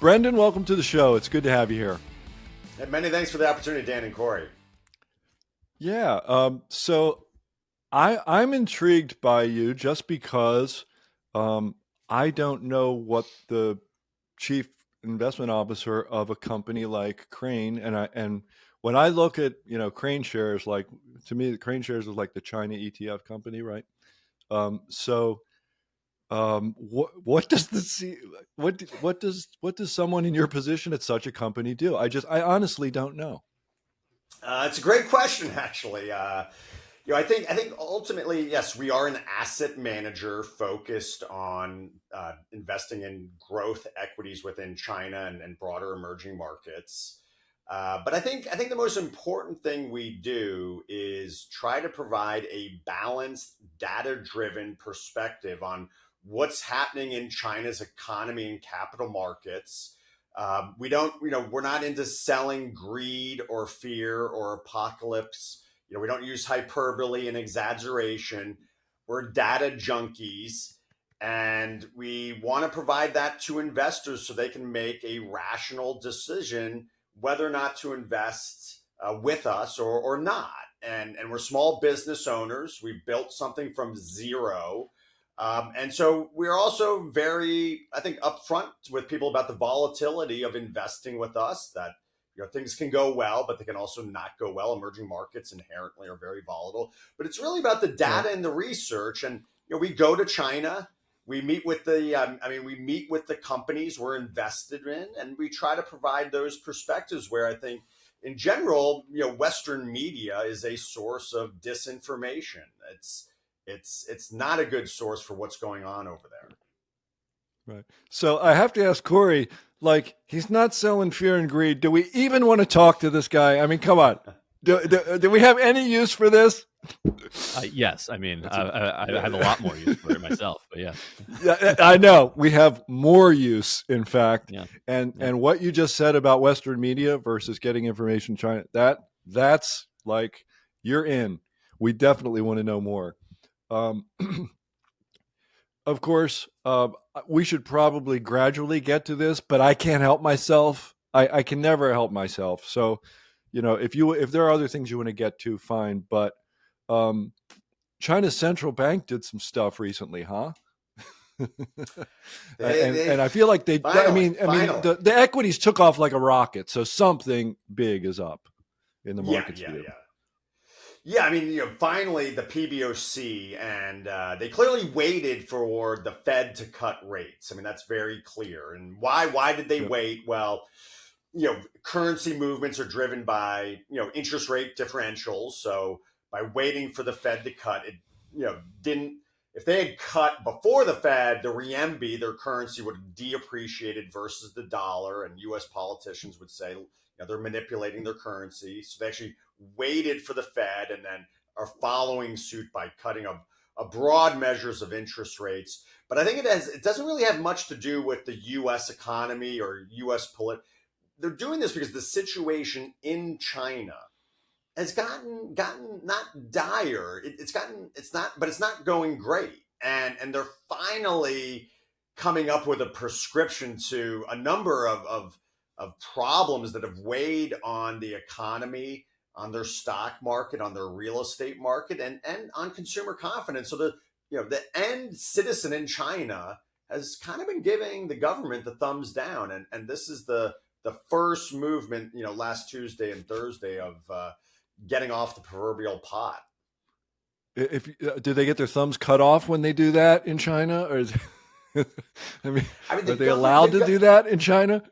Brendan, welcome to the show. It's good to have you here. And many thanks for the opportunity, Dan and Corey. Yeah. So I'm intrigued by you just because I don't know what the chief investment officer of a company like Crane and when I look at KraneShares, like to me, the KraneShares is like the China ETF company, right? So what does what does someone in your position at such a company do? I honestly don't know. It's a great question, actually. I think ultimately, yes, we are an asset manager focused on investing in growth equities within China and broader emerging markets. But I think the most important thing we do is try to provide a balanced, data-driven perspective on what's happening in China's economy and capital markets. We don't, we're not into selling greed or fear or apocalypse. We don't use hyperbole and exaggeration. We're data junkies, and we want to provide that to investors so they can make a rational decision whether or not to invest with us or not. And we're small business owners. We've built something from zero. And so we're also very, I think, upfront with people about the volatility of investing with us, that things can go well, but they can also not go well. Emerging markets inherently are very volatile. But it's really about the data and the research. And we go to China. We meet with we meet with the companies we're invested in, and we try to provide those perspectives where I think, in general, Western media is a source of disinformation. It's not a good source for what's going on over there. Right. So I have to ask Corey, like, he's not selling fear and greed. Do we even want to talk to this guy? I mean, come on. Do we have any use for this? Yes. I mean, I have a lot more use for it myself, but yeah. Yeah, I know. We have more use, in fact. Yeah. And what you just said about Western media versus getting information from China, that's like, you're in. We definitely want to know more. Of course, we should probably gradually get to this, but I can't help myself. I can never help myself. So, if there are other things you want to get to, fine. But China's central bank did some stuff recently, huh? And I feel like the equities took off like a rocket. So something big is up in the market's view. Yeah, I mean, finally the PBOC, and they clearly waited for the Fed to cut rates. I mean, that's very clear. And why did they wait? Well, currency movements are driven by, interest rate differentials. So by waiting for the Fed to cut, it, if they had cut before the Fed, the renminbi, their currency, would have deappreciated versus the dollar, and U.S. politicians would say, they're manipulating their currency. So they actually waited for the Fed and then are following suit by cutting a broad measures of interest rates. But I think it doesn't really have much to do with the U.S. economy or U.S. They're doing this because the situation in China has gotten not dire. But it's not going great. And they're finally coming up with a prescription to a number of problems that have weighed on the economy, on their stock market, on their real estate market, and on consumer confidence. So the end citizen in China has kind of been giving the government the thumbs down, and this is the first movement, last Tuesday and Thursday, of getting off the proverbial pot. Do they get their thumbs cut off when they do that in China, or are they allowed to do that in China?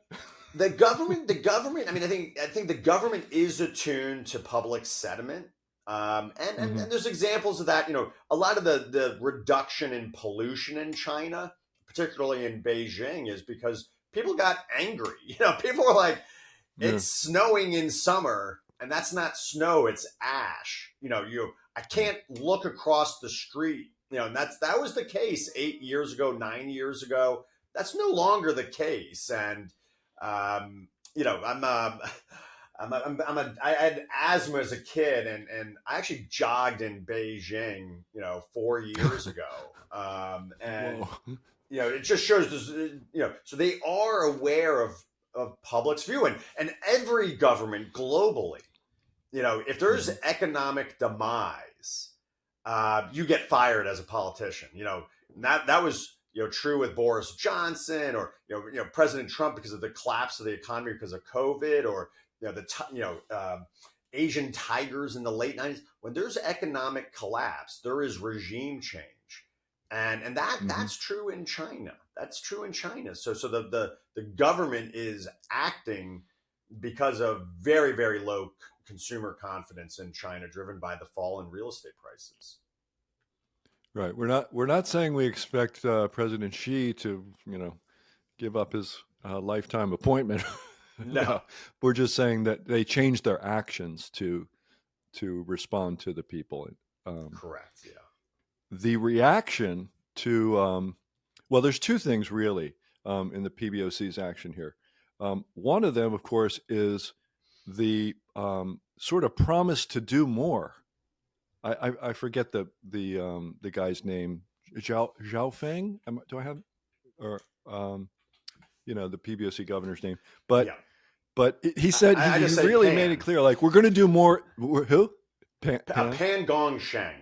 The government. I mean, I think the government is attuned to public sentiment, and there's examples of that. A lot of the reduction in pollution in China, particularly in Beijing, is because people got angry. People were like, "It's snowing in summer, and that's not snow; it's ash." I can't look across the street. And that was the case 8 years ago, 9 years ago. That's no longer the case, and I had asthma as a kid, and I actually jogged in Beijing, 4 years ago. And it just shows this, so they are aware of public's view, and every government globally, if there's economic demise, you get fired as a politician. That was true with Boris Johnson, or President Trump, because of the collapse of the economy because of COVID, or Asian tigers in the late 90s. When there's economic collapse, there is regime change. And that's true in China. That's true in China. So the government is acting because of very, very low consumer confidence in China, driven by the fall in real estate prices. Right. We're not saying we expect President Xi to give up his lifetime appointment. No. We're just saying that they changed their actions to respond to the people. Correct. Yeah. The reaction to well, there's two things really in the PBOC's action here. One of them, of course, is the sort of promise to do more. I forget the guy's name, Zhao Feng. Do I have, or the PBOC governor's name? But yeah. But he said he really made it clear, like, we're going to do more. Who? Pan Gongsheng.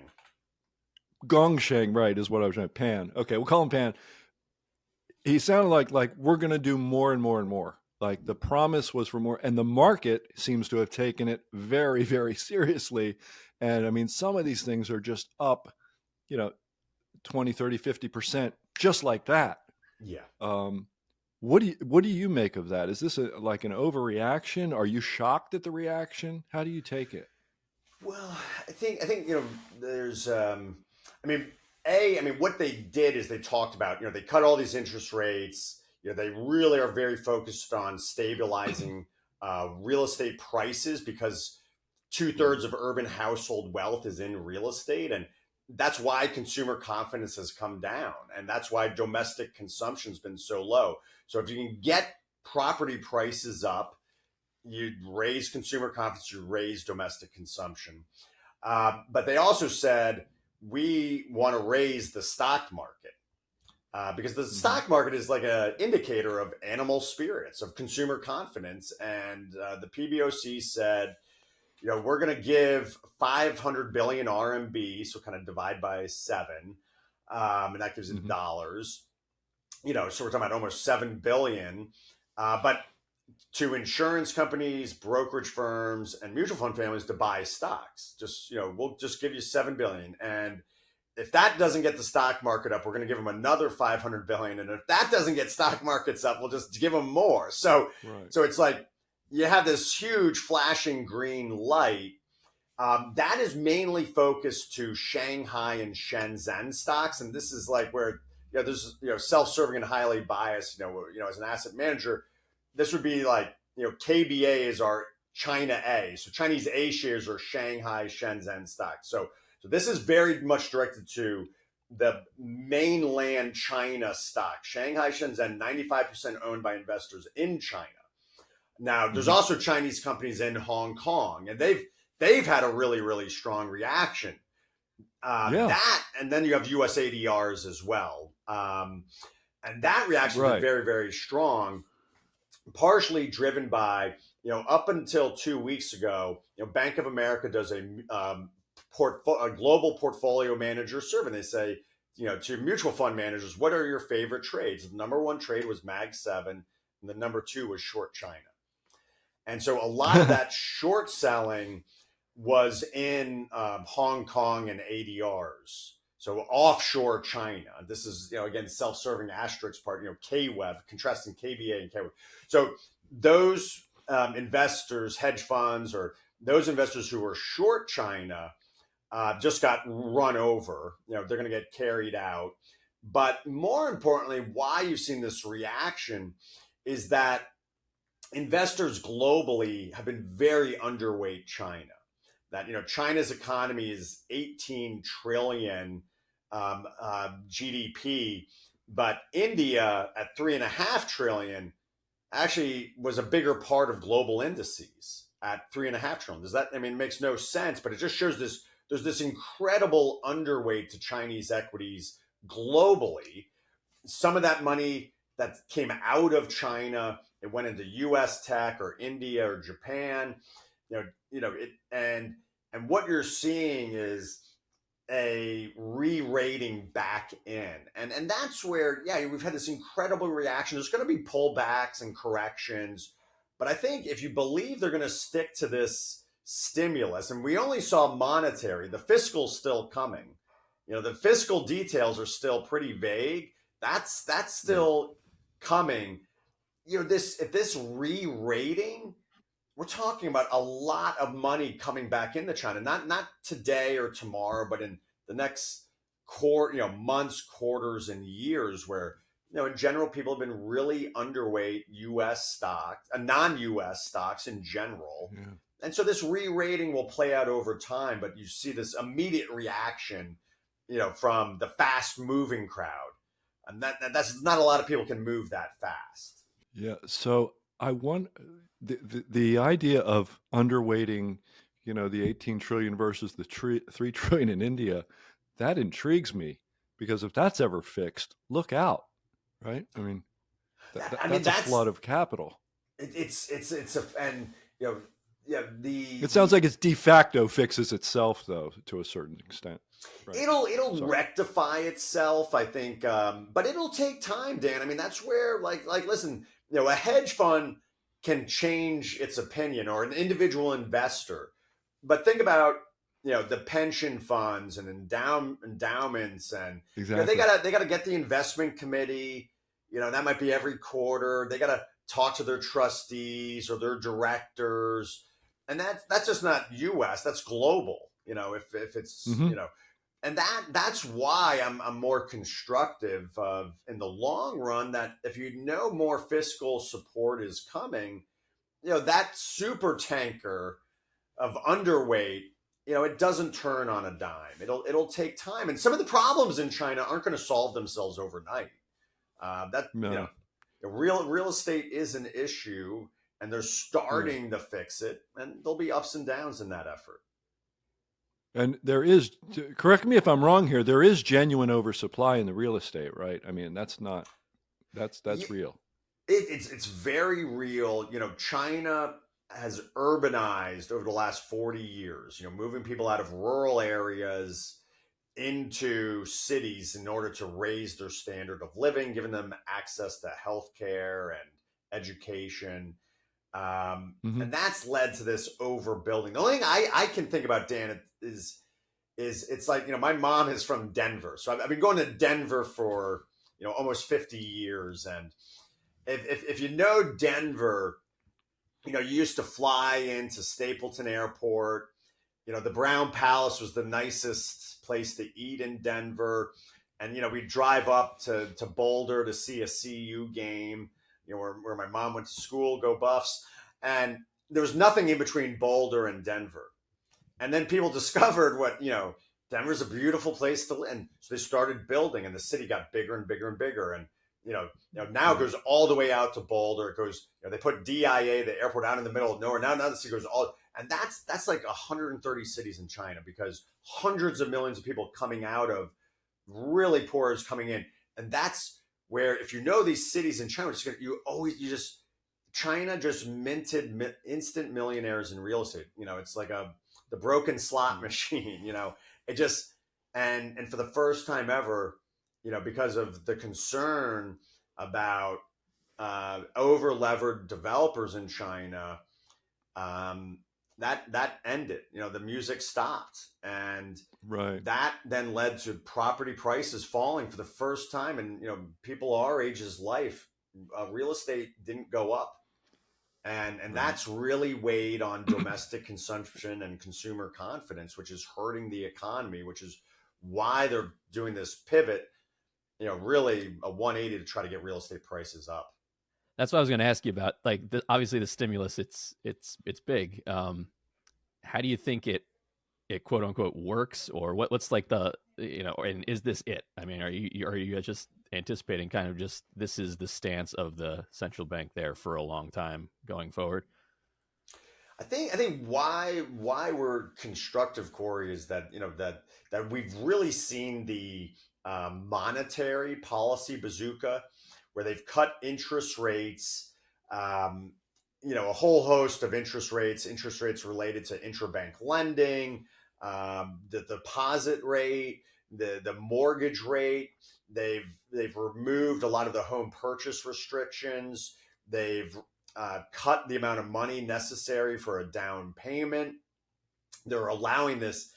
Gongsheng, right, is what I was trying to. Pan. Okay, we'll call him Pan. He sounded like we're going to do more and more and more. Like, the promise was for more, and the market seems to have taken it very, very seriously. And I mean, some of these things are just up, 20, 30, 50%, just like that. Yeah. What do you make of that? Is this like an overreaction? Are you shocked at the reaction? How do you take it? Well, I think there's what they did is they talked about, they cut all these interest rates. They really are very focused on stabilizing real estate prices, because 2/3 of urban household wealth is in real estate, and that's why consumer confidence has come down, and that's why domestic consumption's been so low. So if you can get property prices up, you raise consumer confidence, you raise domestic consumption. But they also said, we want to raise the stock market, because the stock market is like an indicator of animal spirits, of consumer confidence. And the PBOC said, we're going to give 500 billion RMB, so kind of divide by 7, and that gives it dollars. So we're talking about almost 7 billion, but to insurance companies, brokerage firms, and mutual fund families to buy stocks. Just, we'll just give you 7 billion. And if that doesn't get the stock market up, we're going to give them another 500 billion. And if that doesn't get stock markets up, we'll just give them more. So, So it's like, you have this huge flashing green light. That is mainly focused to Shanghai and Shenzhen stocks. And this is like where, there's, self-serving and highly biased, as an asset manager, this would be like, KBA is our China A. So Chinese A shares are Shanghai, Shenzhen stocks. So this is very much directed to the mainland China stock. Shanghai, Shenzhen, 95% owned by investors in China. Now, there's also Chinese companies in Hong Kong, and they've had a really, really strong reaction. That, and then you have US ADRs as well. And that reaction has been very, very strong, partially driven by, up until 2 weeks ago, Bank of America does a global portfolio manager survey. They say, to mutual fund managers, what are your favorite trades? The number one trade was Mag 7, and the number 2 was short China. And so a lot of that short selling was in Hong Kong and ADRs. So offshore China. This is, again, self-serving asterisk part, KWEB, contrasting KBA and KWEB. So those investors, hedge funds, or those investors who were short China just got run over. They're going to get carried out. But more importantly, why you've seen this reaction is that investors globally have been very underweight China. That, China's economy is 18 trillion GDP, but India at 3.5 trillion actually was a bigger part of global indices at 3.5 trillion. Does that, it makes no sense, but it just shows there's this incredible underweight to Chinese equities globally. some of that money that came out of China, it went into U.S. tech or India or Japan. And what you're seeing is a re-rating back in, and that's where, yeah, we've had this incredible reaction. There's going to be pullbacks and corrections, but I think if you believe they're going to stick to this stimulus, and we only saw monetary, the fiscal's still coming. The fiscal details are still pretty vague. That's still coming. If this re-rating, we're talking about a lot of money coming back into China, not today or tomorrow, but in the next months, quarters, and years, where in general people have been really underweight U.S. stocks, non-U.S. stocks in general, and so this re-rating will play out over time. But you see this immediate reaction, from the fast-moving crowd, and that's not a lot of people can move that fast. Yeah. So I want the idea of underweighting, the 18 trillion versus the 3 trillion in India, that intrigues me, because if that's ever fixed, look out, right? I mean, that's a flood of capital. It sounds like it's de facto fixes itself, though, to a certain extent. Right. It'll rectify itself, I think, but it'll take time, Dan. I mean, that's where, listen, a hedge fund can change its opinion, or an individual investor. But think about, the pension funds and endowments, and exactly. they gotta get the investment committee. That might be every quarter. They gotta talk to their trustees or their directors, and that's just not U.S. That's global. If it's and that's why I'm more constructive of, in the long run, that if more fiscal support is coming, that super tanker of underweight, it doesn't turn on a dime. It'll take time, and some of the problems in China aren't going to solve themselves overnight. Real estate is an issue, and they're starting to fix it, and there'll be ups and downs in that effort. And there is, correct me if I'm wrong here, there is genuine oversupply in the real estate, right? I mean, that's real. It's very real. China has urbanized over the last 40 years, moving people out of rural areas into cities in order to raise their standard of living, giving them access to healthcare and education. And that's led to this overbuilding. The only thing I can think about, Dan, is it's like, my mom is from Denver. So I've been going to Denver for, almost 50 years. And if Denver, you used to fly into Stapleton Airport. The Brown Palace was the nicest place to eat in Denver. And, we'd drive up to Boulder to see a CU game, where my mom went to school, go Buffs. And there was nothing in between Boulder and Denver. And then people discovered Denver's a beautiful place to live. And so they started building, and the city got bigger and bigger and bigger. And, now it goes all the way out to Boulder. It goes, they put DIA, the airport, out in the middle of nowhere. Now the city goes all, and that's like 130 cities in China, because hundreds of millions of people coming out of really poor is coming in. And that's where, if these cities in China, China just minted instant millionaires in real estate. It's like the broken slot machine. It just, and for the first time ever, because of the concern about over-levered developers in China, that ended. The music stopped, and that then led to property prices falling for the first time. And people our age's life, real estate didn't go up, and that's really weighed on domestic consumption and consumer confidence, which is hurting the economy, which is why they're doing this pivot, really a 180 to try to get real estate prices up. That's what I was going to ask you about. Like, obviously the stimulus, it's big. How do you think it quote unquote works, or what's like the, and is this it? I mean, are you just anticipating kind of just, this is the stance of the central bank there for a long time going forward? I think why we're constructive, Corey, is that that we've really seen the monetary policy bazooka, where they've cut interest rates, um, a whole host of interest rates related to intrabank lending, the deposit rate, the mortgage rate. They've removed a lot of the home purchase restrictions. They've cut the amount of money necessary for a down payment. They're allowing this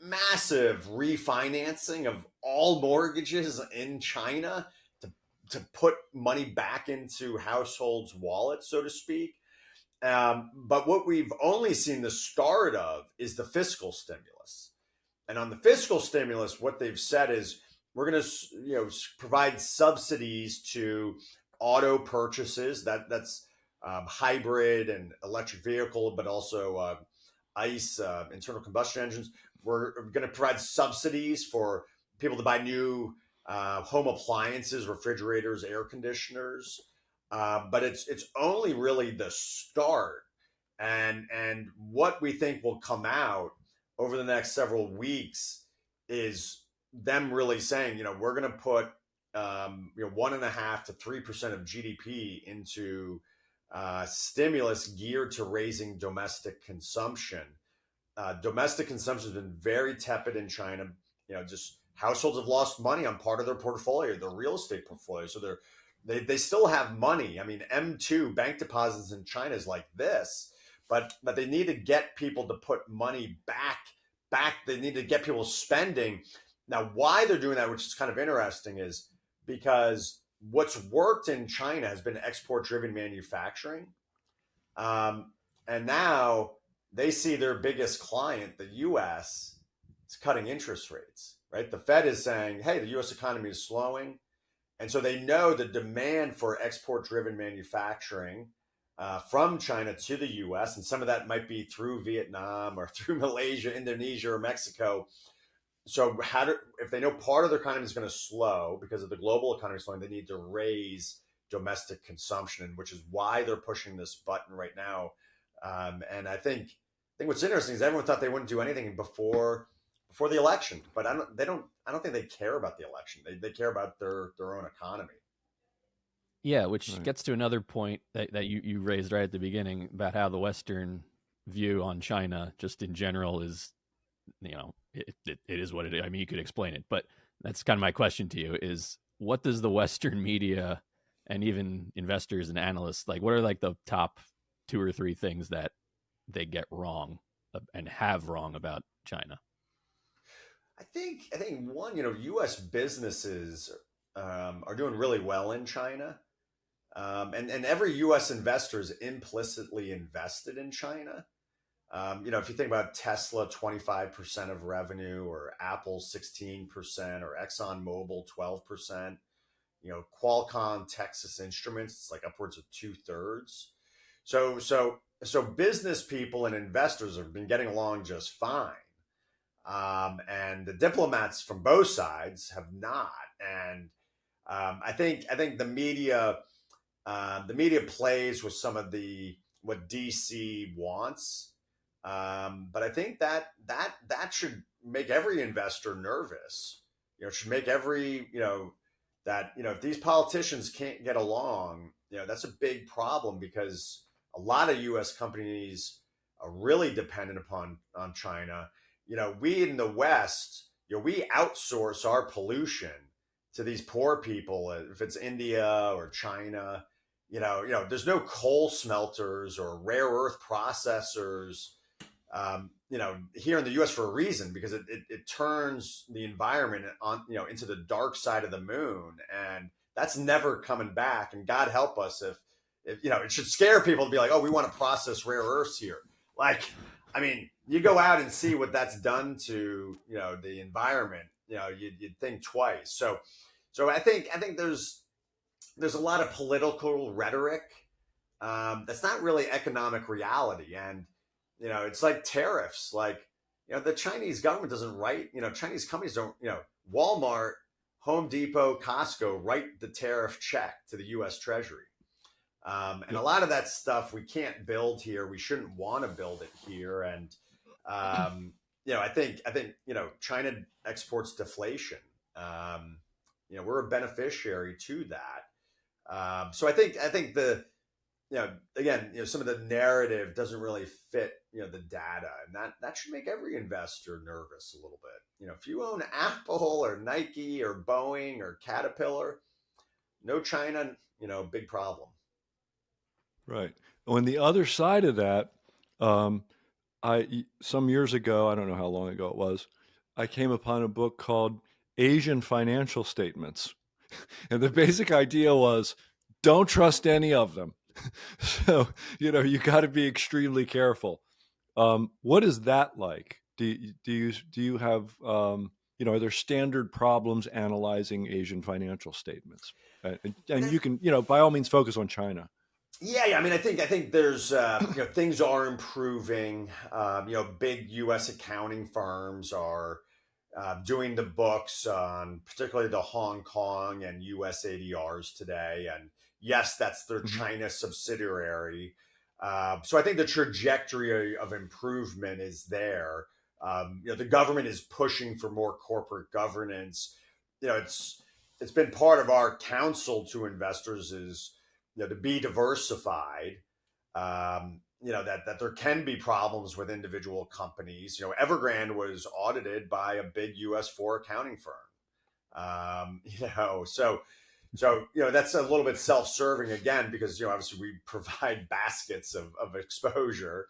massive refinancing of all mortgages in China to, to put money back into households' wallets, so to speak. But what we've only seen the start of is the fiscal stimulus. And on the fiscal stimulus, what they've said is we're going to provide subsidies to auto purchases. That's hybrid and electric vehicle, but also ICE, internal combustion engines. We're going to provide subsidies for people to buy new home appliances, refrigerators, air conditioners. But it's only really the start, and what we think will come out over the next several weeks is them really saying, we're going to put 1.5 to 3% of GDP into stimulus geared to raising domestic consumption. Domestic consumption has been very tepid in China. Just households have lost money on part of their portfolio, their real estate portfolio. So they still have money. I mean, M2 bank deposits in China is like this, but they need to get people to put money back. They need to get people spending. Now, why they're doing that, which is kind of interesting, is because what's worked in China has been export-driven manufacturing, and now they see their biggest client, the U.S., is cutting interest rates. Right, the Fed is saying, "Hey, the U.S. economy is slowing." And so they know the demand for export-driven manufacturing from China to the U.S., and some of that might be through Vietnam or through Malaysia, Indonesia, or Mexico. So if they know part of their economy is going to slow because of the global economy slowing, they need to raise domestic consumption, which is why they're pushing this button right now. And I think what's interesting is everyone thought they wouldn't do anything before the election, but I don't think they care about the election. They care about their own economy. Yeah, which gets to another point that you raised right at the beginning about how the Western view on China, just in general, is, it is what it is. I mean, you could explain it, but that's kind of my question to you: is what does the Western media and even investors and analysts, like, what are like the top 2 or 3 things that they get wrong and have wrong about China? I think one, U.S. businesses are doing really well in China. And every U.S. investor is implicitly invested in China. If you think about Tesla, 25% of revenue, or Apple, 16%, or ExxonMobil, 12%, Qualcomm, Texas Instruments, it's like upwards of 2/3. So business people and investors have been getting along just fine. And the diplomats from both sides have not. And I think the media plays with some of what DC wants, but I think that should make every investor nervous. It should make every that if these politicians can't get along, that's a big problem, because a lot of U.S. companies are really dependent on China. We in the West, we outsource our pollution to these poor people. If it's India or China, there's no coal smelters or rare earth processors, here in the U.S. for a reason, because it turns the environment on, into the dark side of the moon, and that's never coming back. And God help us if it should scare people to be like, oh, we want to process rare earths here. Like, I mean, you go out and see what that's done to the environment. You'd think twice. So I think there's a lot of political rhetoric that's not really economic reality. And it's like tariffs. Like, the Chinese government doesn't write. Chinese companies don't. Walmart, Home Depot, Costco write the tariff check to the U.S. Treasury. And a lot of that stuff we can't build here. We shouldn't want to build it here. And I think China exports deflation. We're a beneficiary to that. So I think again, some of the narrative doesn't really fit, the data, and that should make every investor nervous a little bit. If you own Apple or Nike or Boeing or Caterpillar, no China, big problem. Right. On the other side of that, some years ago, I don't know how long ago it was, I came upon a book called Asian Financial Statements. And the basic idea was don't trust any of them. So, you got to be extremely careful. What is that like? Do you have, are there standard problems analyzing Asian financial statements? And you can, by all means, focus on China. Yeah. I mean, I think there's things are improving. Big U.S. accounting firms are doing the books on particularly the Hong Kong and U.S. ADRs today, and yes, that's their China subsidiary. So I think the trajectory of improvement is there. The government is pushing for more corporate governance. It's been part of our counsel to investors is to be diversified. That there can be problems with individual companies. Evergrande was audited by a big U.S. 4 accounting firm. So that's a little bit self-serving again because obviously we provide baskets of exposure,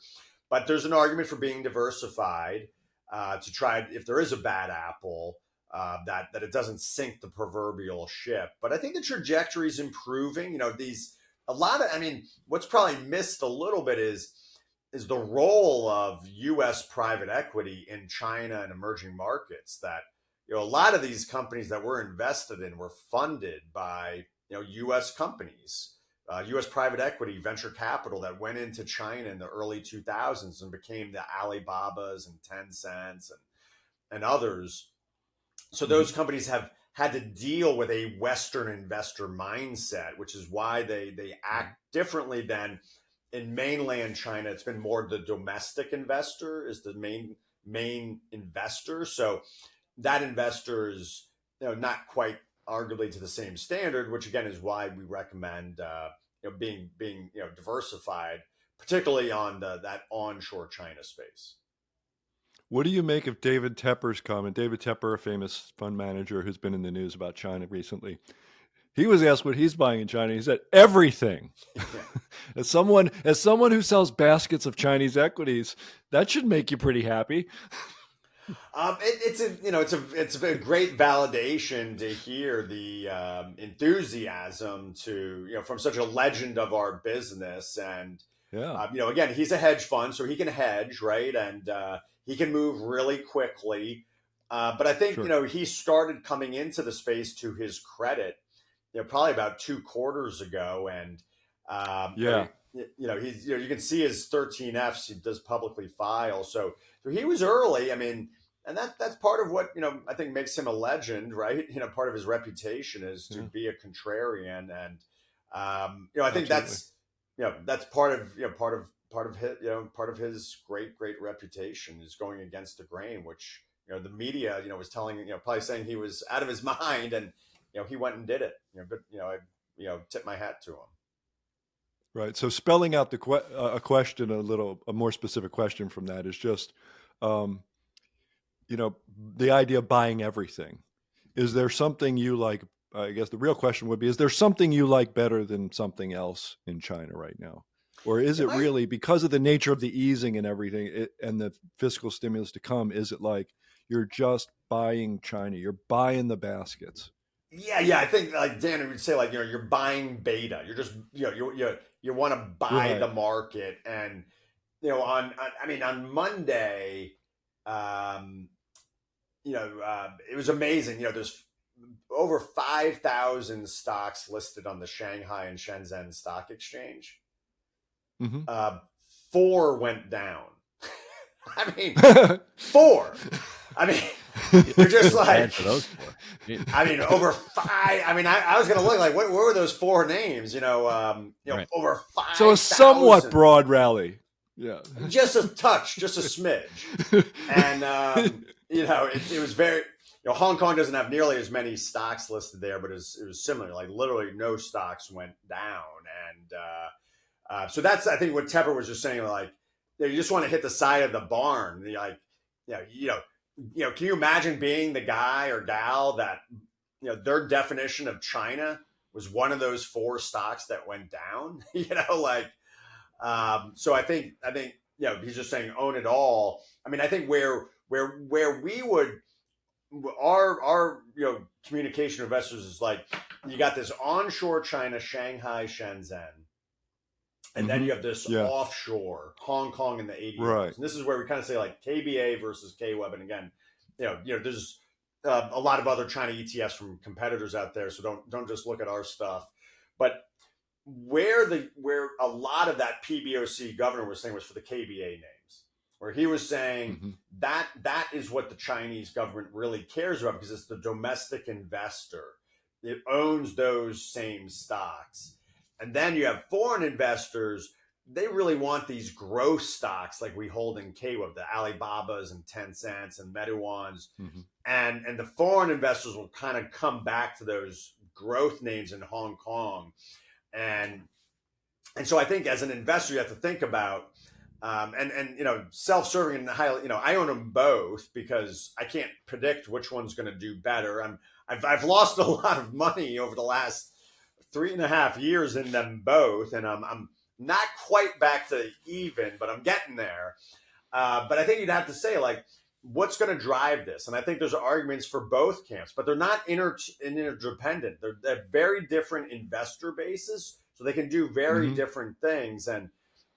but there's an argument for being diversified to try if there is a bad apple. That it doesn't sink the proverbial ship. But I think the trajectory is improving. What's probably missed a little bit is the role of U.S. private equity in China and emerging markets. That a lot of these companies that we're invested in were funded by U.S. companies, U.S. private equity, venture capital that went into China in the early 2000s and became the Alibabas and Tencents and others. So those companies have had to deal with a Western investor mindset, which is why they act differently than in mainland China. It's been more the domestic investor is the main investor. So that investor is not quite arguably to the same standard, which again is why we recommend being diversified, particularly on that onshore China space. What do you make of David Tepper's comment? David Tepper, a famous fund manager who's been in the news about China recently. He was asked what he's buying in China. He said, everything. Yeah. As someone who sells baskets of Chinese equities, that should make you pretty happy. It's a great validation to hear the enthusiasm from such a legend of our business. And, again, he's a hedge fund, so he can hedge, right? And he can move really quickly. But I think, he started coming into the space to his credit, probably about 2 quarters ago. And, he's, you can see his 13Fs he does publicly file. So he was early. I mean, and that's part of what, I think makes him a legend, right? Part of his reputation is to be a contrarian. And, I think that's part of his great reputation is going against the grain, which, the media, was telling, probably saying he was out of his mind, and, he went and did it, but, I tip my hat to him. Right. So spelling out a question, a more specific question from that is just, the idea of buying everything. Is there something you like? I guess the real question would be, is there something you like better than something else in China right now? Or is it really because of the nature of the easing and everything and the fiscal stimulus to come, is it like you're just buying China, you're buying the baskets? Yeah. I think like Dan would say, like, you're buying beta. You're just, you want to buy the market. And, on Monday, it was amazing. There's over 5,000 stocks listed on the Shanghai and Shenzhen Stock Exchange. 4 went down. 4. You're just Feel bad like, for those four. I mean, over five. I mean, I was going to look like what were those four names? Right. Over So a somewhat 5,000. broad rally. Yeah. Just a touch, just a smidge. And it was very. Hong Kong doesn't have nearly as many stocks listed there, but it was similar. Like literally, no stocks went down, and so that's I think what Tepper was just saying. Like, you just want to hit the side of the barn. Like, can you imagine being the guy or gal that their definition of China was one of those four stocks that went down? So I think he's just saying own it all. I mean, I think where we would our communication investors is like you got this onshore China, Shanghai, Shenzhen, and then you have this offshore Hong Kong and the ADRs. Right. And this is where we kind of say like KBA versus KWEB. And again, there's a lot of other China ETFs from competitors out there, so don't just look at our stuff. But where a lot of that PBOC governor was saying was for the KBA names, where he was saying that is what the Chinese government really cares about because it's the domestic investor. It owns those same stocks. And then you have foreign investors. They really want these growth stocks like we hold in KWEB, the Alibabas and Tencents and Meituans. And the foreign investors will kind of come back to those growth names in Hong Kong. And so I think as an investor, you have to think about, self-serving and highly, I own them both because I can't predict which one's going to do better. I've lost a lot of money over the last 3.5 years in them both, and I'm not quite back to even, but I'm getting there. But I think you'd have to say like, what's going to drive this? And I think there's arguments for both camps, but they're not interdependent. They're very different investor bases, so they can do very different things. And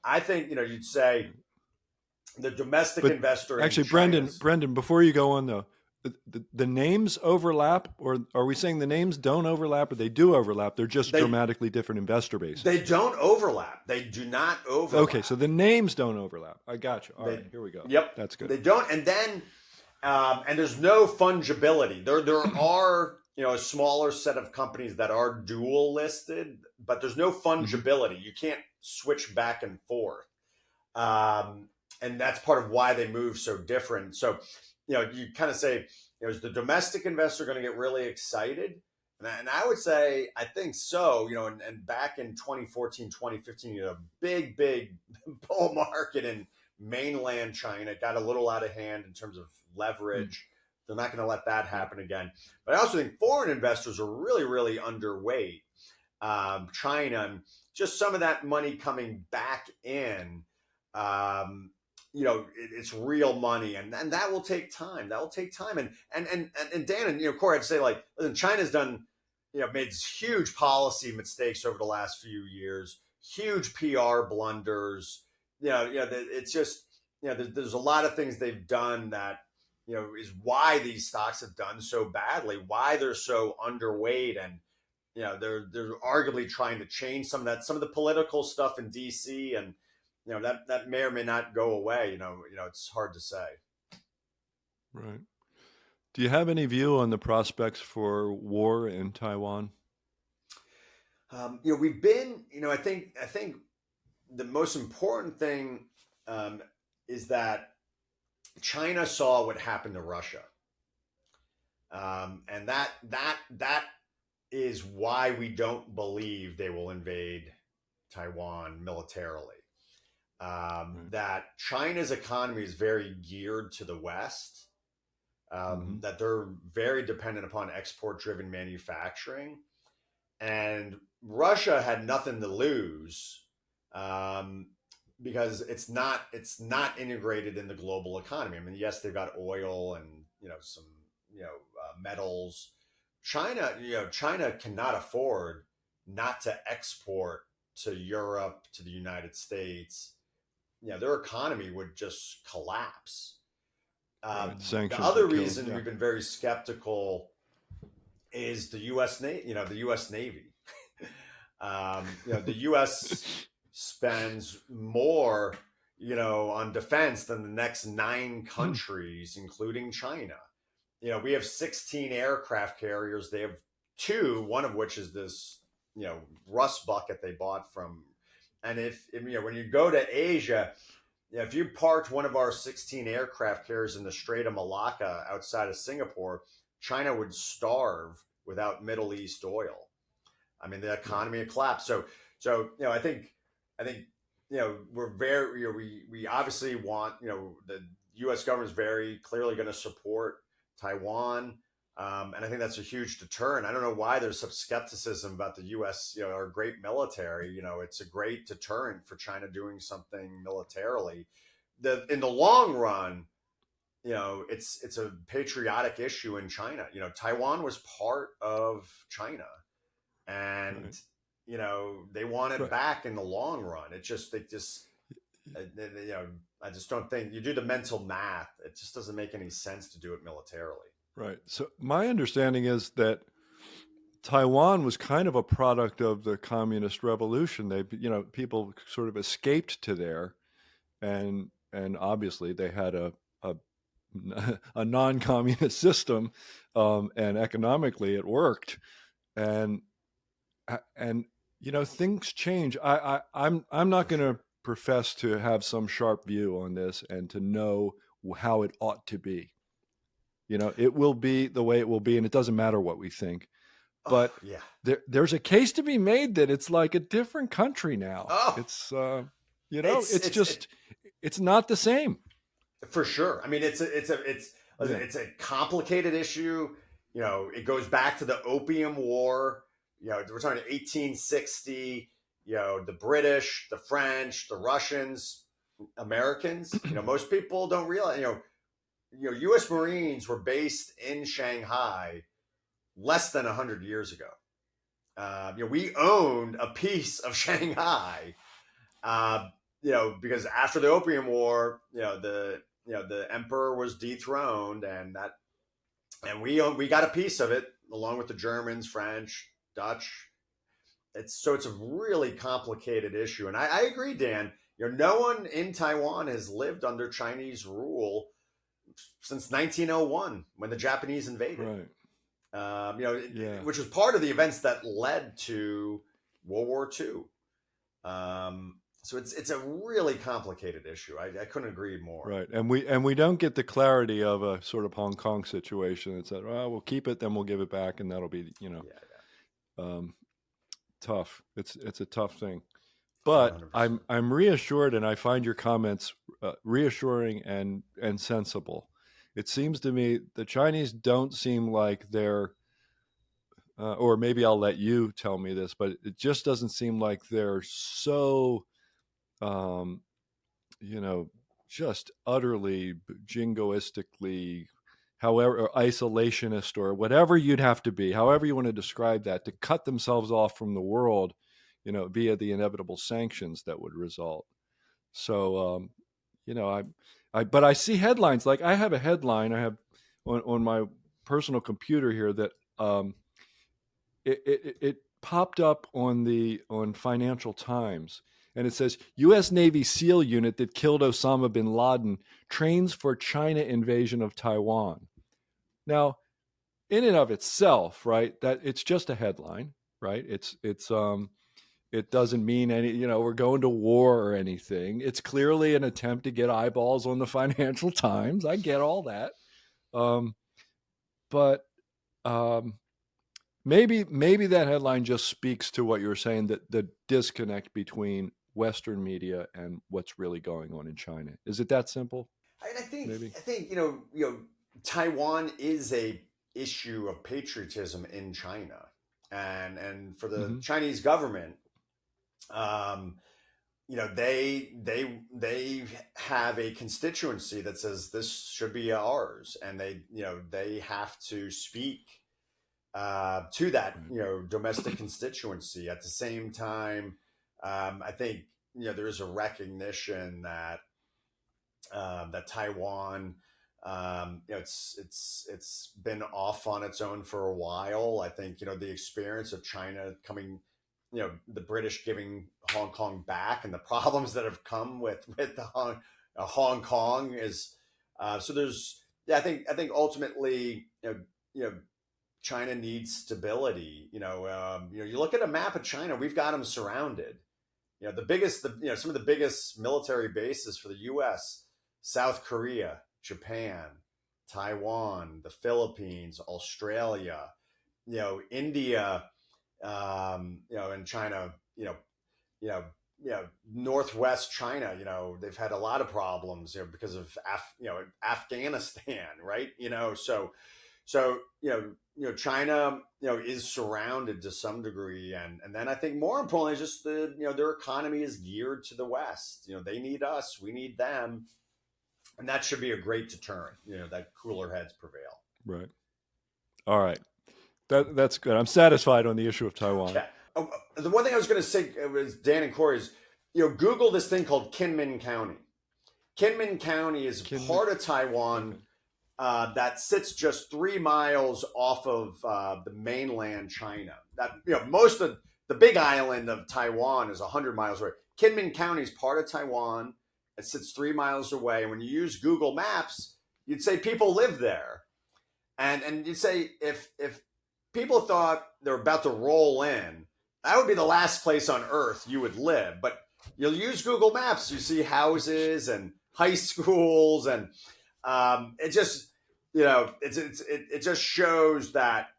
I think you'd say the domestic investor. Actually, Brendan, before you go on though, the names overlap, or are we saying the names don't overlap, or they do overlap? They're just dramatically different investor bases. They don't overlap. They do not overlap. Okay, so the names don't overlap. I got you. All right, here we go. Yep, that's good. They don't, and then and there's no fungibility. There are a smaller set of companies that are dual listed, but there's no fungibility. You can't switch back and forth, and that's part of why they move so different. So you kind of say, is the domestic investor going to get really excited? And I would say, I think so, and back in 2014, 2015, a big bull market in mainland China got a little out of hand in terms of leverage. They're not going to let that happen again. But I also think foreign investors are really, really underweight China, and just some of that money coming back in. It's real money, and that will take time. That will take time. And Dan and Corey, I'd say like, listen, China's done, made huge policy mistakes over the last few years, huge PR blunders. It's just, there's a lot of things they've done that, is why these stocks have done so badly, why they're so underweight, and they're arguably trying to change some of the political stuff in DC, and that may or may not go away. It's hard to say. Right. Do you have any view on the prospects for war in Taiwan? We've been, I think the most important thing is that China saw what happened to Russia, and that is why we don't believe they will invade Taiwan militarily. That China's economy is very geared to the West, that they're very dependent upon export-driven manufacturing, and Russia had nothing to lose because it's not integrated in the global economy. I mean, yes, they've got oil and some metals. China cannot afford not to export to Europe, to the United States. Their economy would just collapse. The other reason we've been very skeptical is the U.S. Navy. The U.S. Navy. The U.S. spends more, on defense than the next 9 countries, including China. we have 16 aircraft carriers. They have two, one of which is this, rust bucket they bought from. And if when you go to Asia, if you parked one of our 16 aircraft carriers in the Strait of Malacca outside of Singapore, China would starve without Middle East oil. I mean, the economy had collapsed. So I think we're very we obviously want the U.S. government is very clearly going to support Taiwan, and I think that's a huge deterrent. I don't know why there's some skepticism about the U.S. Our great military. It's a great deterrent for China doing something militarily. In the long run, it's a patriotic issue in China. Taiwan was part of China, and Right. they want it Right. back in the long run. It just they just I just don't think you do the mental math. It just doesn't make any sense to do it militarily. Right. So my understanding is that Taiwan was kind of a product of the communist revolution. People sort of escaped to there, and obviously they had a a non-communist system, and economically it worked, and and things change. I'm not going to profess to have some sharp view on this and to know how it ought to be. It will be the way it will be, and it doesn't matter what we think. Oh But yeah. there's a case to be made that it's like a different country now. Oh, It's it's just it's not the same. for sure. I mean, Yeah. it's a complicated issue. It goes back to the Opium War. We're talking 1860. The British, the French, the Russians, Americans. Most people don't realize. U.S. Marines were based in Shanghai less than 100 years ago. We owned a piece of Shanghai. Because after the Opium War, the emperor was dethroned, and we got a piece of it along with the Germans, French, Dutch. It's a really complicated issue, and I agree, Dan. No one in Taiwan has lived under Chinese rule since 1901 when the Japanese invaded. Right. Yeah. Which was part of the events that led to World War II. So it's a really complicated issue. I couldn't agree more. Right. And we don't get the clarity of a sort of Hong Kong situation. It's that, well, we'll keep it, then we'll give it back, and that'll be Yeah, um, tough. It's a tough thing. yeah, But 100%. I'm reassured, and I find your comments reassuring and sensible. It seems to me the Chinese don't seem like they're, or maybe I'll let you tell me this, but it just doesn't seem like they're so, um, you know, just utterly jingoistically, however, or isolationist, or whatever you'd have to be, however you want to describe that, to cut themselves off from the world, via the inevitable sanctions that would result. So, but I see headlines. Like, I have a headline I have on my personal computer here that it popped up on Financial Times, and it says U.S. Navy SEAL unit that killed Osama bin Laden trains for China invasion of Taiwan. Now, in and of itself, right, that it's just a headline, right? It doesn't mean we're going to war or anything. It's clearly an attempt to get eyeballs on the Financial Times. I get all that. But maybe that headline just speaks to what you were saying, that the disconnect between Western media and what's really going on in China. Is it that simple? I think Maybe. I think Taiwan is a issue of patriotism in China, and for the Mm-hmm. Chinese government, um, they have a constituency that says this should be ours, and they have to speak to that Right. domestic constituency. At the same time, I think there is a recognition that that Taiwan, it's been off on its own for a while. I think the experience of China coming, the British giving Hong Kong back, and the problems that have come with the Hong Kong is so Yeah, I think ultimately, you know, China needs stability. You look at a map of China, we've got them surrounded. Some of the biggest military bases for the U.S.: South Korea, Japan, Taiwan, the Philippines, Australia, India, and China. You know, Northwest China. They've had a lot of problems, because of Afghanistan, right? China, is surrounded to some degree, and then I think more importantly, just their economy is geared to the West. They need us, we need them, and that should be a great deterrent. That cooler heads prevail. Right. All right. That's good. I'm satisfied on the issue of Taiwan. Yeah. The one thing I was going to say was Dan and Corey is, Google this thing called Kinmen County. Kinmen County is part of Taiwan. Okay. That sits just 3 miles off of the mainland China. That most of the big island of Taiwan is 100 miles away. Kinmen County is part of Taiwan. It sits 3 miles away. When you use Google Maps, you'd say people live there, and you'd say if people thought they're about to roll in, that would be the last place on earth you would live. But you'll use Google Maps, you see houses and high schools, and it just it just shows that,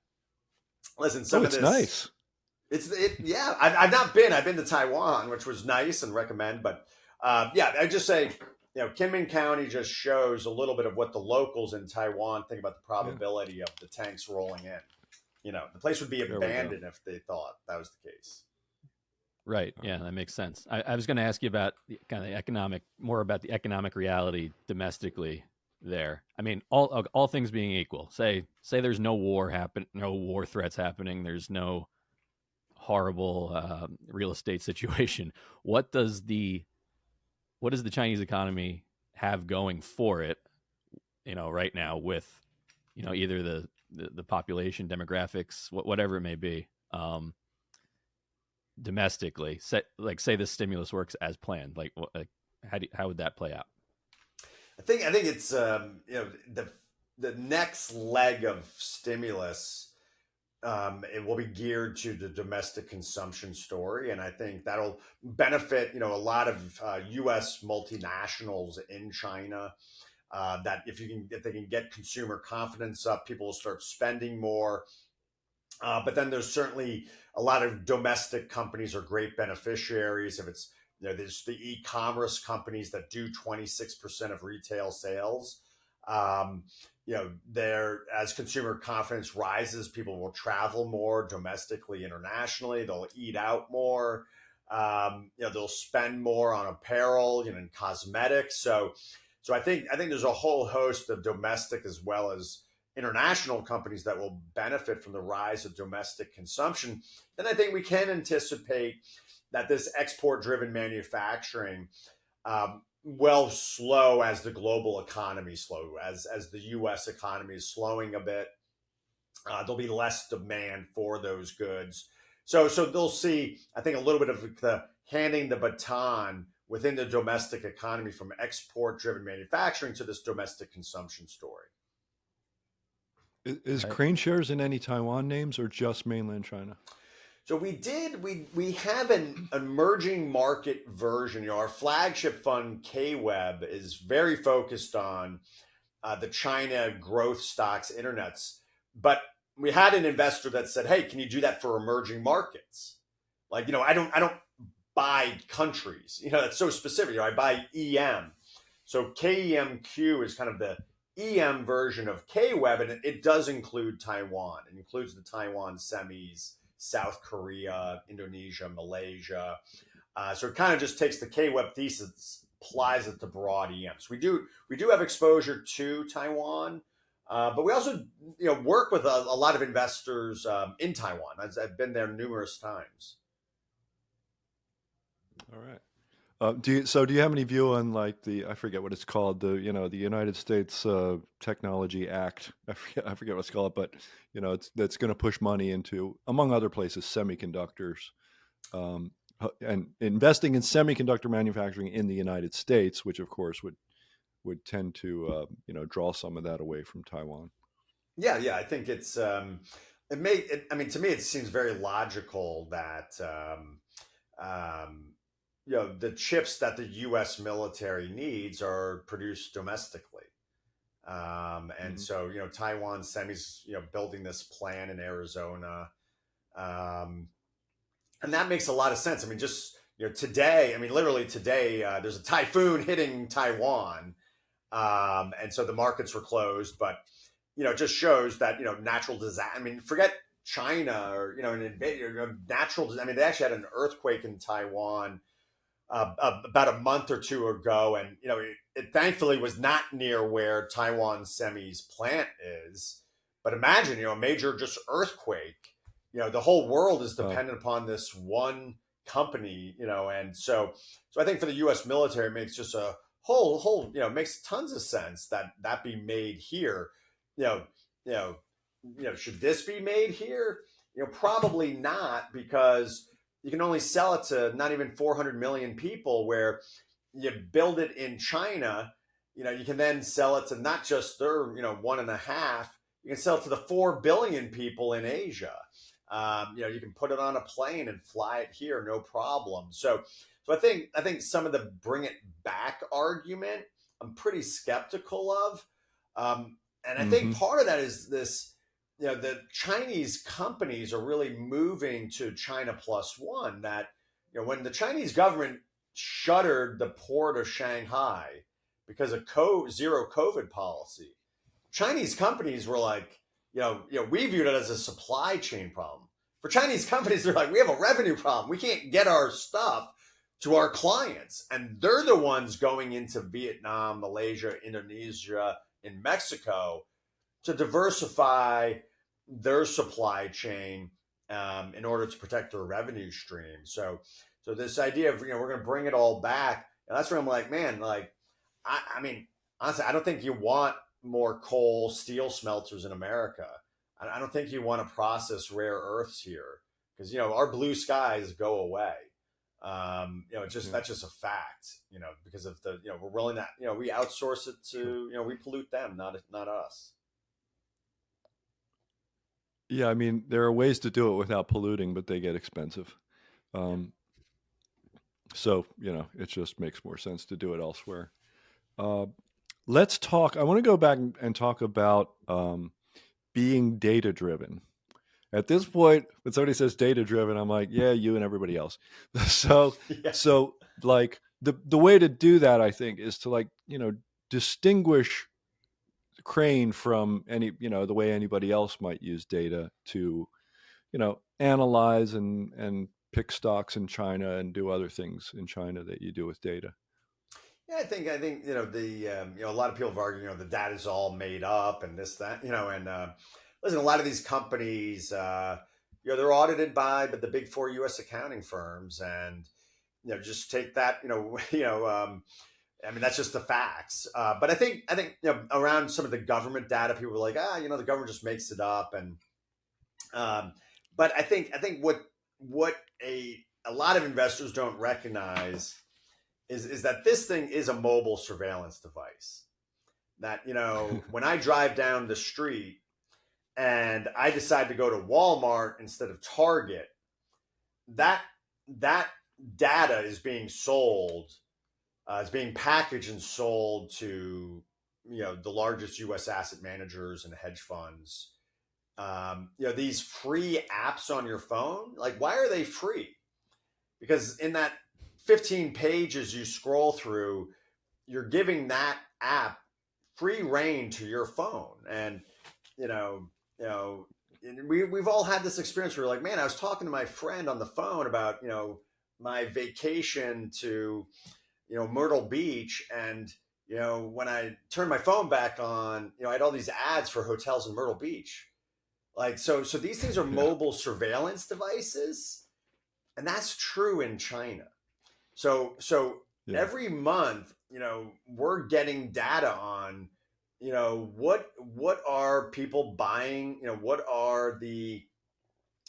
listen, some of it's this nice. Yeah, I've not been. I've been to Taiwan, which was nice and recommend. But I just say, Kinmen County just shows a little bit of what the locals in Taiwan think about the probability of the tanks rolling in. The place would be abandoned if they thought that was the case. Right. Yeah, that makes sense. I was going to ask you about more about the economic reality domestically there. I mean, all things being equal, say there's no war threats happening. There's no horrible real estate situation. What does the Chinese economy have going for it, right now with, either the population demographics, whatever it may be, domestically, say the stimulus works as planned, how would that play out? I think it's the next leg of stimulus. It will be geared to the domestic consumption story, and I think that'll benefit a lot of U.S. multinationals in China. That if they can get consumer confidence up, people will start spending more. But then there's certainly a lot of domestic companies are great beneficiaries. If it's there's the e-commerce companies that do 26% of retail sales. There, as consumer confidence rises, people will travel more domestically, internationally. They'll eat out more. They'll spend more on apparel, and cosmetics. So I think there's a whole host of domestic as well as international companies that will benefit from the rise of domestic consumption. Then I think we can anticipate that this export-driven manufacturing will slow as the global economy slow, as the U.S. economy is slowing a bit. There'll be less demand for those goods. So they'll see, I think, a little bit of the handing the baton within the domestic economy from export-driven manufacturing to this domestic consumption story. Is KraneShares in any Taiwan names or just mainland China? So we have an emerging market version. Our flagship fund, KWeb, is very focused on the China growth stocks, internets. But we had an investor that said, "Hey, can you do that for emerging markets?" I don't buy countries. That's so specific. I buy EM. So KEMQ is kind of the EM version of KWeb, and it does include Taiwan. It includes the Taiwan semis, South Korea, Indonesia, Malaysia. So it kind of just takes the KWeb thesis, applies it to broad EMs. We do have exposure to Taiwan, but we also work with a lot of investors in Taiwan. I've been there numerous times. All right. Do you have any view on I forget what it's called, the United States Technology Act? I forget what it's called, but that's going to push money into, among other places, semiconductors, and investing in semiconductor manufacturing in the United States, which of course would would tend to draw some of that away from Taiwan. Yeah. I think it's I mean, to me, it seems very logical that the chips that the U.S. military needs are produced domestically. And so, Taiwan Semi's, building this plant in Arizona. And that makes a lot of sense. I mean, just, today, I mean, literally today, there's a typhoon hitting Taiwan. And so the markets were closed, but, it just shows that, natural disaster, I mean, forget China or, an invade, I mean, they actually had an earthquake in Taiwan about a month or two ago, and it thankfully was not near where Taiwan Semi's plant is. But imagine, a major just earthquake. The whole world is dependent upon this one company. And so I think for the U.S. military, it makes just a whole makes tons of sense that be made here. Should this be made here? Probably not, because you can only sell it to not even 400 million people, where you build it in China, you can then sell it to not just their, 1.5, you can sell it to the 4 billion people in Asia. You can put it on a plane and fly it here, no problem. So I think some of the bring it back argument, I'm pretty skeptical of. And I think part of that is this, the Chinese companies are really moving to China plus one. That, when the Chinese government shuttered the port of Shanghai because of zero COVID policy, Chinese companies were like, we viewed it as a supply chain problem. For Chinese companies, they're like, we have a revenue problem. We can't get our stuff to our clients. And they're the ones going into Vietnam, Malaysia, Indonesia, and Mexico to diversify their supply chain in order to protect their revenue stream. So this idea of, we're going to bring it all back, and that's where I'm like, man, like, I mean, honestly, I don't think you want more coal steel smelters in America. I don't think you want to process rare earths here, because, our blue skies go away. That's just a fact, because of the, we're willing to, we outsource it to, we pollute them, not us. Yeah, I mean, there are ways to do it without polluting, but they get expensive. So, it just makes more sense to do it elsewhere. Let's talk. I want to go back and talk about being data-driven. At this point, when somebody says data-driven, I'm like, yeah, you and everybody else. So, so like the way to do that, I think, is to distinguish Crane from the way anybody else might use data to, analyze and pick stocks in China and do other things in China that you do with data. Yeah, I think a lot of people have argued, the data is all made up and this, that, and listen, a lot of these companies, they're audited by the big four U.S. accounting firms, and just take that, I mean, that's just the facts. But I think around some of the government data, people were like, the government just makes it up, and but I think what a lot of investors don't recognize is that this thing is a mobile surveillance device. That, when I drive down the street and I decide to go to Walmart instead of Target, that data is being sold. It's being packaged and sold to, the largest U.S. asset managers and hedge funds. These free apps on your phone, like, why are they free? Because in that 15 pages you scroll through, you're giving that app free reign to your phone. And, we've all had this experience where we're like, man, I was talking to my friend on the phone about, my vacation to, Myrtle Beach. And, when I turned my phone back on, I had all these ads for hotels in Myrtle Beach. Like, so these things are mobile surveillance devices. And that's true in China. So every month, we're getting data on, what are people buying,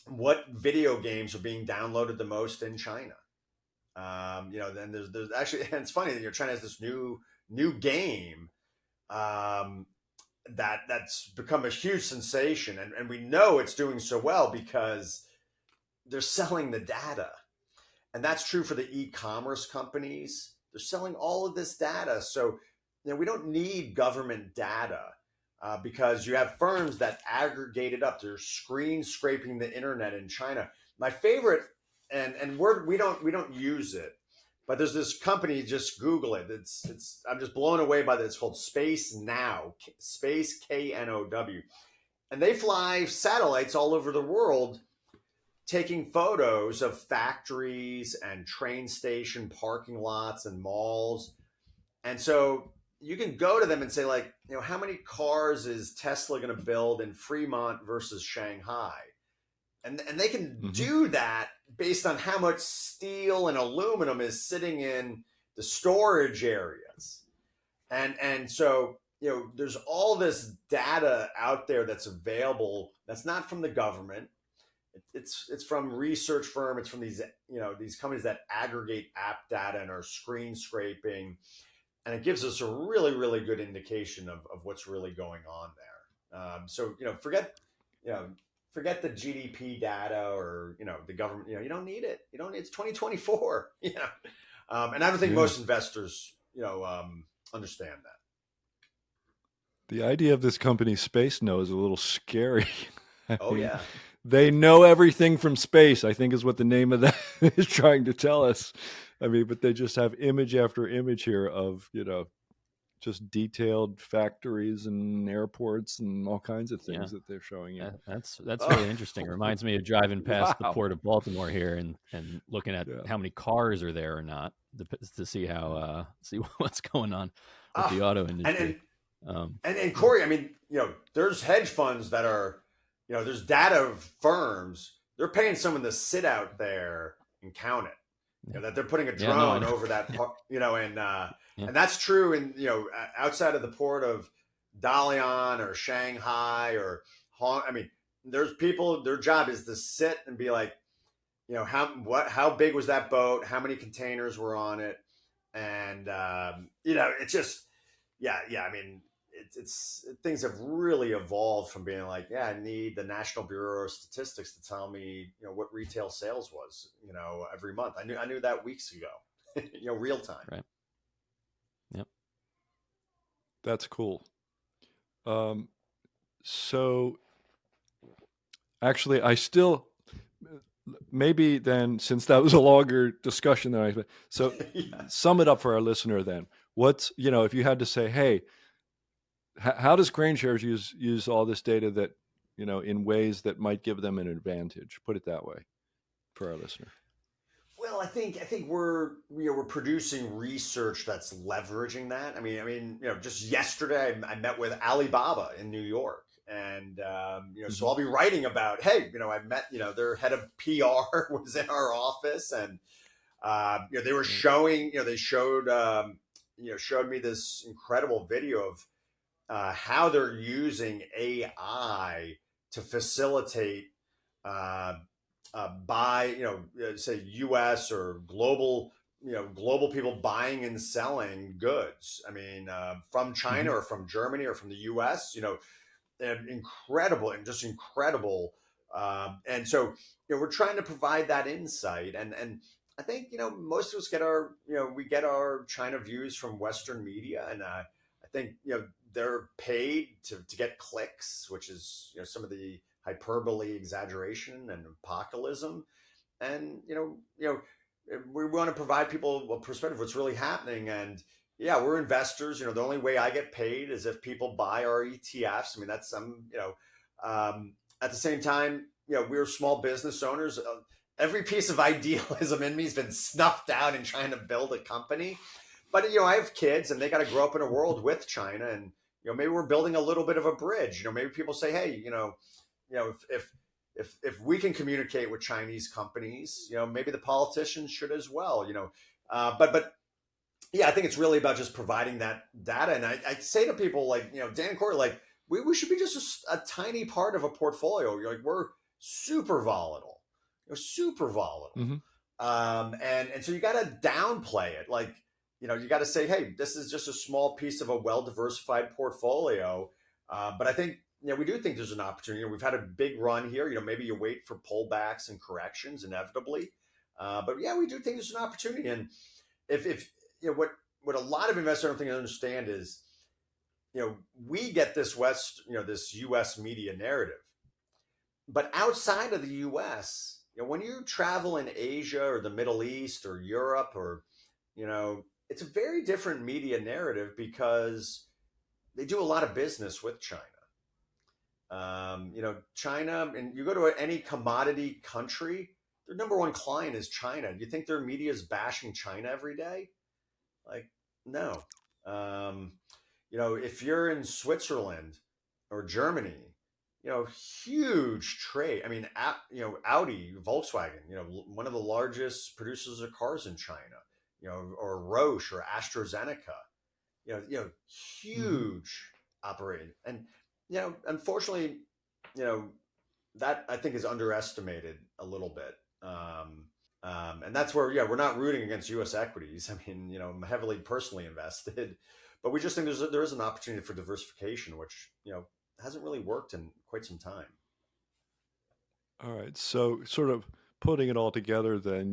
what video games are being downloaded the most in China. Then there's actually, and it's funny that China has this new new game that's become a huge sensation, and we know it's doing so well because they're selling the data. And that's true for the e-commerce companies. They're selling all of this data. So, we don't need government data because you have firms that aggregate it up. They're screen scraping the internet in China. My favorite, and we don't use it, but there's this company. Just Google it. It's I'm just blown away by this. It's called Space Now, Space KNOW, and they fly satellites all over the world taking photos of factories and train station parking lots and malls. And so you can go to them and say, like, how many cars is Tesla going to build in Fremont versus Shanghai? And they can do that based on how much steel and aluminum is sitting in the storage areas. And so, there's all this data out there that's available that's not from the government. It's from research firm. It's from these companies that aggregate app data and are screen scraping, and it gives us a really, really good indication of what's really going on there. So forget the GDP data or the government. You don't need it. It's 2024. And I don't think most investors understand that. The idea of this company Space Know is a little scary. Oh yeah. They know everything from space, I think is what the name of that is trying to tell us. But they just have image after image here of, just detailed factories and airports and all kinds of things that they're showing you. That's really interesting. It reminds me of driving past the port of Baltimore here and looking at how many cars are there or not to see how see what's going on with the auto industry. And Corey, there's hedge funds that are, there's data firms. They're paying someone to sit out there and count it. That they're putting a drone over that part, and that's true in, outside of the port of Dalian or Shanghai or Hong. There's people, their job is to sit and be like, how big was that boat? How many containers were on it? And, it's just, it's things have really evolved from being like, I need the National Bureau of Statistics to tell me, what retail sales was, every month. I knew that weeks ago, real time. Right. Yep. That's cool. So actually, I still maybe then, since that was a longer discussion than I so sum it up for our listener then. What's, if you had to say, hey, how does KraneShares use all this data that, in ways that might give them an advantage? Put it that way for our listener. Well, I think we're producing research that's leveraging that. Just yesterday I met with Alibaba in New York, and so I'll be writing about, hey, I met their head of PR was in our office, and they were showing, they showed me this incredible video of how they're using AI to facilitate say U.S. or global people buying and selling goods. From China or from Germany or from the U.S. Incredible. And so we're trying to provide that insight, and I think most of us get our China views from Western media, and I think they're paid to get clicks, which is some of the hyperbole, exaggeration, and populism. And we want to provide people a perspective of what's really happening. And we're investors. The only way I get paid is if people buy our ETFs. That's at the same time, we're small business owners. Every piece of idealism in me has been snuffed out in trying to build a company. But I have kids, and they got to grow up in a world with China, and maybe we're building a little bit of a bridge. Maybe people say, hey, if we can communicate with Chinese companies, maybe the politicians should as well. But I think it's really about just providing that data. And I say to people like, Dan and Corey, like we should be just a tiny part of a portfolio. We're super volatile, super volatile. And so you got to downplay it. Like, you got to say, hey, this is just a small piece of a well-diversified portfolio. But I think, we do think there's an opportunity. We've had a big run here. Maybe you wait for pullbacks and corrections inevitably. But yeah, we do think there's an opportunity. And if what a lot of investors don't think I understand is, we get this U.S. media narrative, but outside of the U.S., when you travel in Asia or the Middle East or Europe or, it's a very different media narrative because they do a lot of business with China. China, and you go to any commodity country, their number one client is China. Do you think their media is bashing China every day? Like, no. If you're in Switzerland or Germany, huge trade. I mean, Audi, Volkswagen, one of the largest producers of cars in China, or Roche or AstraZeneca, huge operating. And, unfortunately, that I think is underestimated a little bit. And that's where, we're not rooting against U.S. equities. I mean, I'm heavily personally invested, but we just think there is an opportunity for diversification, which, hasn't really worked in quite some time. All right. So sort of putting it all together, then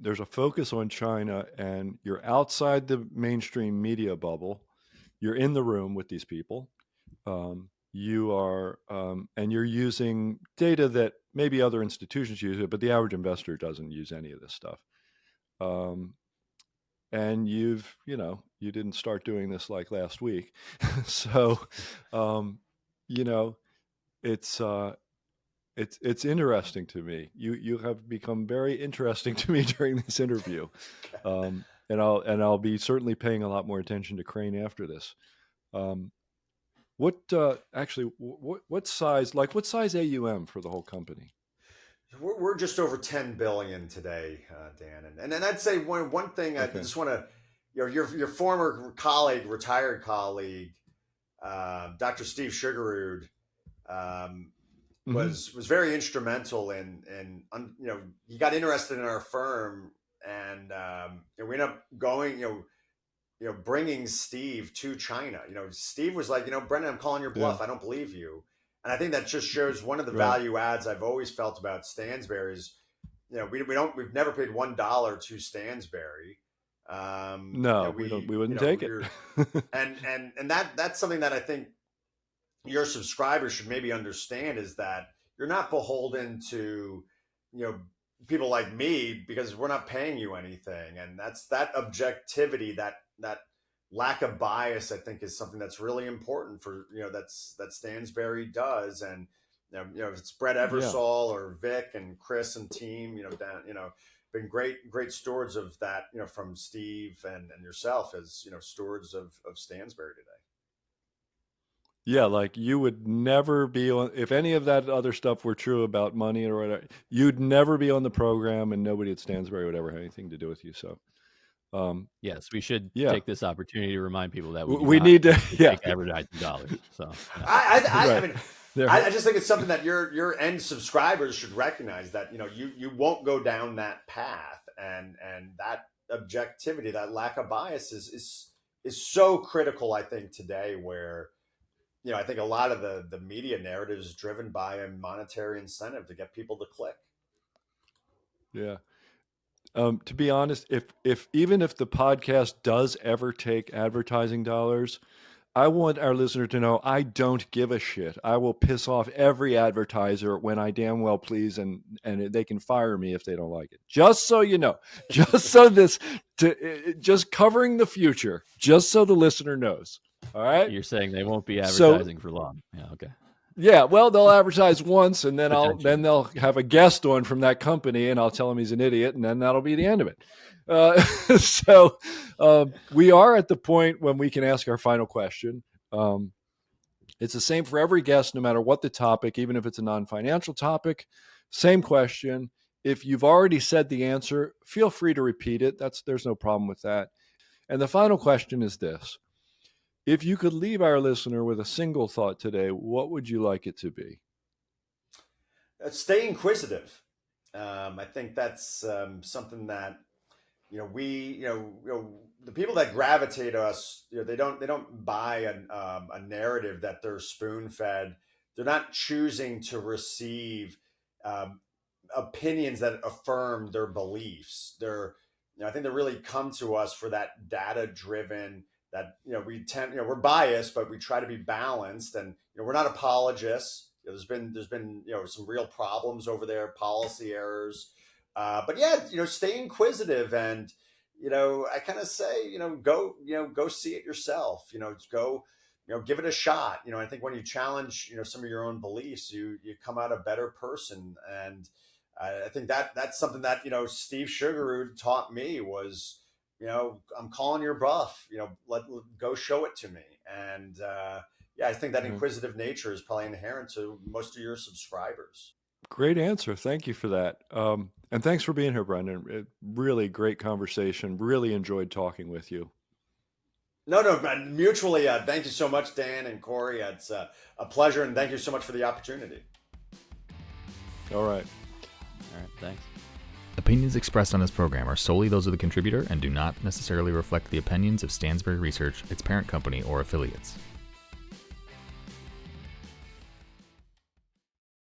there's a focus on China and you're outside the mainstream media bubble. You're in the room with these people. You are, and you're using data that maybe other institutions use it, but the average investor doesn't use any of this stuff. And you didn't start doing this like last week. So, it's interesting to me. You have become very interesting to me during this interview. And I'll be certainly paying a lot more attention to Crane after this. What size AUM for the whole company? We're just over 10 billion today, Dan. And I'd say one thing I just want to, your former colleague, retired colleague, Dr. Steve Sugarud, was very instrumental in he got interested in our firm, and we ended up going, bringing Steve to China. Steve was like, Brendan, I'm calling your bluff. I don't believe you. And I think that just shows one of the value adds I've always felt about Stansberry is, we've never paid $1 to Stansberry. No, we wouldn't take it. and that's something that I think your subscribers should maybe understand, is that you're not beholden to, people like me, because we're not paying you anything. And that's that objectivity, that lack of bias, I think, is something that's really important for, that Stansberry does. And, if it's Brett Eversole or Vic and Chris and team, been great stewards of that, from Steve and yourself as, stewards of Stansberry today. Yeah, like you would never be on, if any of that other stuff were true about money or whatever, you'd never be on the program and nobody at Stansberry would ever have anything to do with you. So, yes, we should take this opportunity to remind people that we need to take advertising dollars. So I mean, I just think it's something that your end subscribers should recognize, that, you won't go down that path, and that objectivity, that lack of bias is so critical, I think, today, where, I think a lot of the media narrative is driven by a monetary incentive to get people to click. Yeah. To be honest, even if the podcast does ever take advertising dollars, I want our listener to know I don't give a shit. I will piss off every advertiser when I damn well please, and they can fire me if they don't like it. Just so you know, just covering the future, just so the listener knows. All right. You're saying they won't be advertising for long. Yeah. Okay. Yeah. Well, they'll advertise once, and then they'll have a guest on from that company, and I'll tell him he's an idiot, and then that'll be the end of it. So we are at the point when we can ask our final question. It's the same for every guest, no matter what the topic, even if it's a non-financial topic. Same question. If you've already said the answer, feel free to repeat it. There's no problem with that. And the final question is this. If you could leave our listener with a single thought today, what would you like it to be? Stay inquisitive. I think that's something that, the people that gravitate to us, they don't buy a narrative that they're spoon fed. They're not choosing to receive um, opinions that affirm their beliefs. I think they really come to us for that data driven. That we're biased, but we try to be balanced, and we're not apologists. There's been some real problems over there, policy errors, but yeah, stay inquisitive, and I kind of say, go see it yourself. Go, give it a shot. I think when you challenge, some of your own beliefs, you come out a better person, and I think that's something that Steve Sugarud taught me was, I'm calling your bluff. Go show it to me, and yeah, I think that inquisitive nature is probably inherent to most of your subscribers. Great answer. Thank you for that. And thanks for being here, Brendan. Really great conversation. Really enjoyed talking with you. No, mutually. Thank you so much, Dan and Corey. It's a pleasure, and thank you so much for the opportunity. All right. All right, thanks. Opinions expressed on this program are solely those of the contributor and do not necessarily reflect the opinions of Stansberry Research, its parent company, or affiliates.